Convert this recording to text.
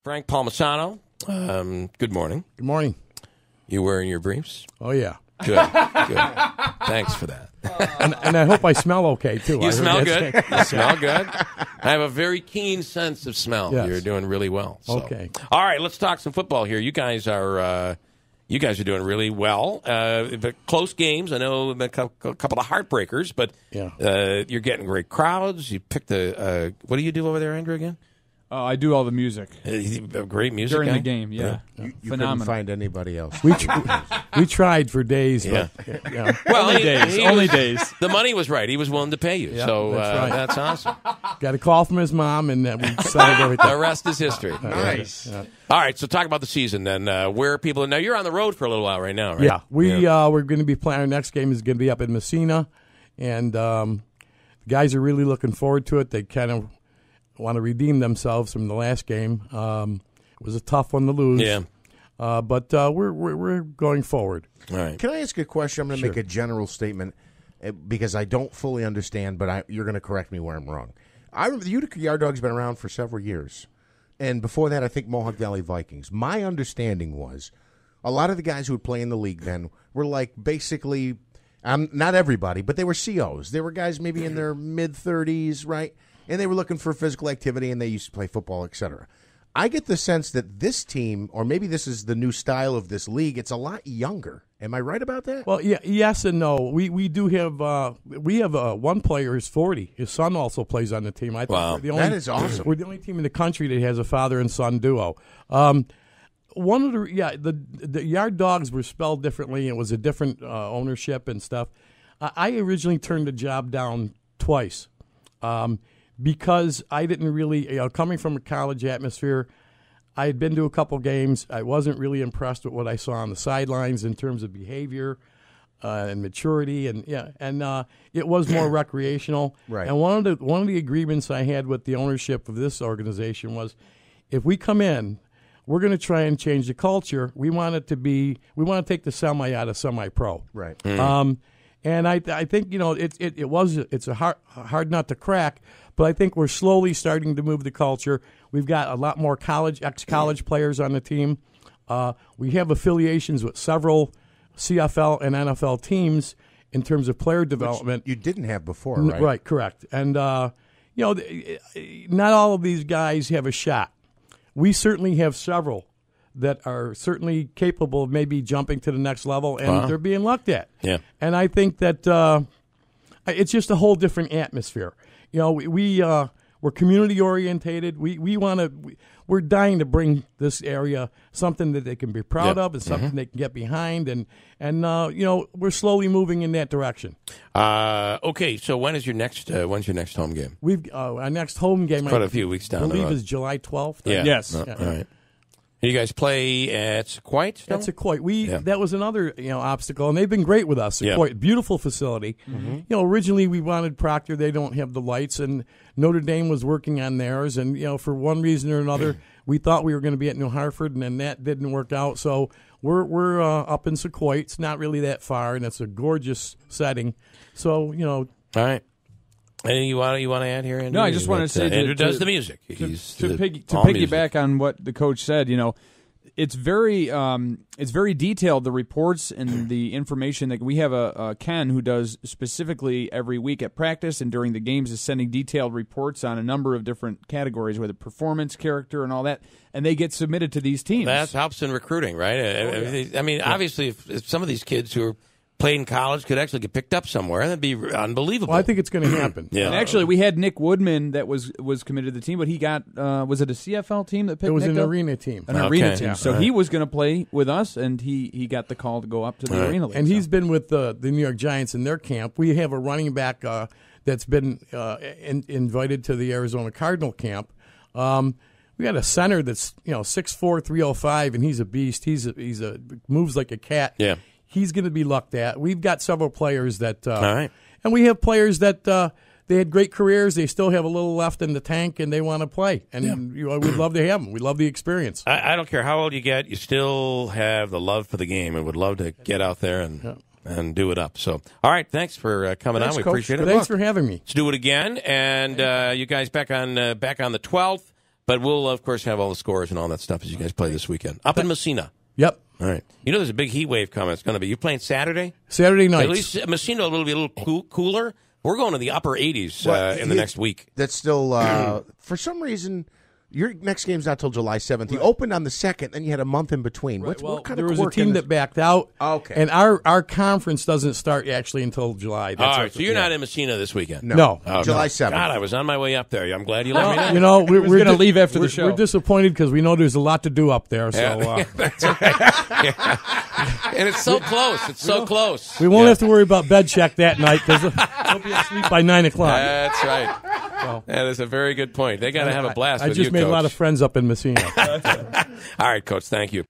Frank Palmisano. Good morning. Good morning. You wearing your briefs? Oh, yeah. Good. Good. Thanks for that. And I hope I smell okay, too. You smell good. You smell good. I have a very keen sense of smell. Yes. You're doing really well. So. Okay. All right, let's talk some football here. You guys are doing really well. Close games. I know a couple of heartbreakers, but you're getting great crowds. You picked the what do you do over there, Andrew, again? I do all the music. Great music during guy? the game, yeah. You couldn't find anybody else. We tried for days. Yeah. But, yeah. Well, only days. The money was right. He was willing to pay you. Yeah, so that's right. That's awesome. Got a call from his mom, and we settled everything. The rest is history. Nice. All right, so talk about the season then. Where are people? Now, you're on the road for a little while right now, right? Yeah. We're going to be playing. Our next game is going to be up in Messina, and the guys are really looking forward to it. They kind of want to redeem themselves from the last game. It was a tough one to lose. Yeah. But we're going forward. All right. Can I ask a question? I'm going to make a general statement because I don't fully understand, but you're going to correct me where I'm wrong. The Utica Yard Dogs have been around for several years. And before that, I think Mohawk Valley Vikings. My understanding was a lot of the guys who would play in the league then were like basically, not everybody, but they were COs. They were guys maybe in their mid-30s, right? And they were looking for physical activity, and they used to play football, etc. I get the sense that this team, or maybe this is the new style of this league, it's a lot younger. Am I right about that? Well, yeah, yes and no. We do have one player who's 40. His son also plays on the team. I think wow, that is awesome. We're the only team in the country that has a father and son duo. One of the Yard Dogs were spelled differently. It was a different ownership and stuff. I originally turned the job down twice. Because I didn't really, coming from a college atmosphere, I had been to a couple games. I wasn't really impressed with what I saw on the sidelines in terms of behavior and maturity, and it was more recreational. Right. And one of the agreements I had with the ownership of this organization was, if we come in, we're going to try and change the culture. We want to take the semi out of semi-pro. Right. And I think it's a hard nut to crack, but I think we're slowly starting to move the culture. We've got a lot more ex-college players on the team. We have affiliations with several CFL and NFL teams in terms of player development. Which you didn't have before, right? Right, correct. And not all of these guys have a shot. We certainly have several that are certainly capable of maybe jumping to the next level, and they're being looked at. Yeah. And I think that it's just a whole different atmosphere. We're community orientated. We're dying to bring this area something that they can be proud of and something they can get behind, and we're slowly moving in that direction. Okay, so when's your next home game? Our next home game, quite a few weeks down the road. I believe is July 12th. Yeah. Yes. All right. You guys play at Sequoit? That's Sequoit. That was another obstacle, and they've been great with us. Sequoit, beautiful facility. Mm-hmm. Originally we wanted Proctor. They don't have the lights, and Notre Dame was working on theirs. And for one reason or another, we thought we were going to be at New Hartford, and then that didn't work out. So we're up in Sequoit. It's not really that far, and it's a gorgeous setting. So All right. Anything you want to add here, Andrew? No, I just want to say Andrew does the music. To piggyback on what the coach said, it's very detailed, the reports and the information that we have. A Ken who does specifically every week at practice and during the games is sending detailed reports on a number of different categories, whether performance, character, and all that, and they get submitted to these teams. That helps in recruiting, right? I mean, obviously, if some of these kids who are played in college could actually get picked up somewhere, that'd be unbelievable. Well, I think it's going to happen. Yeah. And actually, we had Nick Woodman that was committed to the team, but he got was it a CFL team that picked Nick up? It was an arena team. Arena team. So he was going to play with us, and he got the call to go up to the arena league. And he's been with the New York Giants in their camp. We have a running back that's been invited to the Arizona Cardinal camp. We got a center that's 6'4", 305, and he's a beast. He's a moves like a cat. Yeah. He's going to be looked at. We've got several players that, all right. And we have players that they had great careers. They still have a little left in the tank, and they want to play. And we'd love to have them. We love the experience. I don't care how old you get, you still have the love for the game, and would love to get out there and do it up. So, all right, thanks for coming on. We appreciate it. Thanks for having me. Let's do it again, and you guys back on the 12th. But we'll, of course, have all the scores and all that stuff as you guys play this weekend. Up in Messina. Yep. All right. There's a big heat wave coming. It's going to be. You playing Saturday? Saturday night. At least Messina will be a little cooler. We're going to the upper 80s in the next week. That's still, for some reason, your next game's not till July 7th. You opened on the 2nd, then you had a month in between. Right. What kind there of was a team that backed out. Okay. And our conference doesn't start actually until July. All right, so you're not in Messina this weekend? No. July 7th. God, I was on my way up there. I'm glad you let me know. You know, we're going to leave after the show. We're disappointed because we know there's a lot to do up there. So, that's right. And it's so close. It's so close. We won't have to worry about bed check that night because we'll be asleep by 9 o'clock. That's right. So, that is a very good point. They got to have a blast I with you, just made Coach. a lot of friends up in Messina. All right, Coach. Thank you.